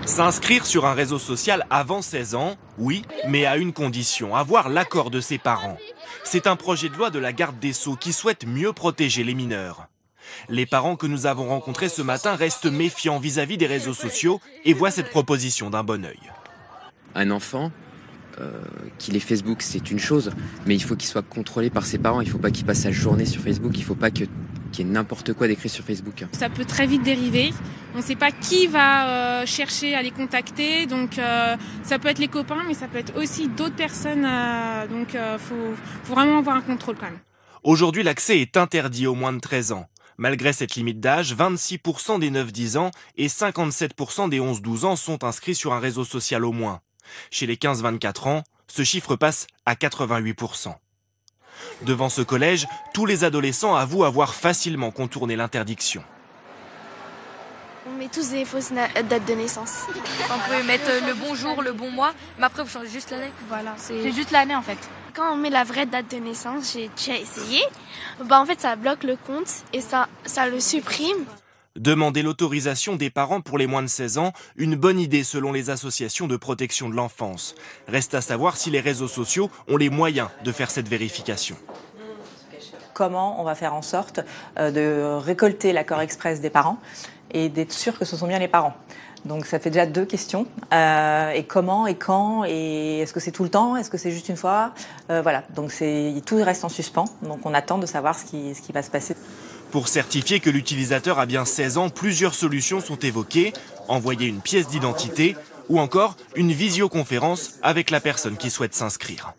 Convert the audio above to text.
S'inscrire sur un réseau social avant 16 ans, oui, mais à une condition, avoir l'accord de ses parents. C'est un projet de loi de la garde des Sceaux qui souhaite mieux protéger les mineurs. Les parents que nous avons rencontrés ce matin restent méfiants vis-à-vis des réseaux sociaux et voient cette proposition d'un bon œil. Un enfant, qu'il ait Facebook, c'est une chose, mais il faut qu'il soit contrôlé par ses parents. Il ne faut pas qu'il passe sa journée sur Facebook, il ne faut pas qu'il y ait n'importe quoi d'écrit sur Facebook. Ça peut très vite dériver. On ne sait pas qui va chercher à les contacter, donc ça peut être les copains, mais ça peut être aussi d'autres personnes. Donc faut vraiment avoir un contrôle quand même. Aujourd'hui, l'accès est interdit aux moins de 13 ans. Malgré cette limite d'âge, 26% des 9-10 ans et 57% des 11-12 ans sont inscrits sur un réseau social au moins. Chez les 15-24 ans, ce chiffre passe à 88%. Devant ce collège, tous les adolescents avouent avoir facilement contourné l'interdiction. On met tous des fausses dates de naissance. On peut mettre le bon jour, le bon mois, mais après vous changez juste l'année. Voilà, C'est juste l'année en fait. Quand on met la vraie date de naissance, j'ai déjà essayé, en fait ça bloque le compte et ça le supprime. Demander l'autorisation des parents pour les moins de 16 ans, une bonne idée selon les associations de protection de l'enfance. Reste à savoir si les réseaux sociaux ont les moyens de faire cette vérification. Comment on va faire en sorte de récolter l'accord express des parents et d'être sûr que ce sont bien les parents. Donc ça fait déjà 2 questions. Et comment, et quand, et est-ce que c'est tout le temps, est-ce que c'est juste une fois, voilà, donc tout reste en suspens, donc on attend de savoir ce qui va se passer. Pour certifier que l'utilisateur a bien 16 ans, plusieurs solutions sont évoquées. Envoyer une pièce d'identité ou encore une visioconférence avec la personne qui souhaite s'inscrire.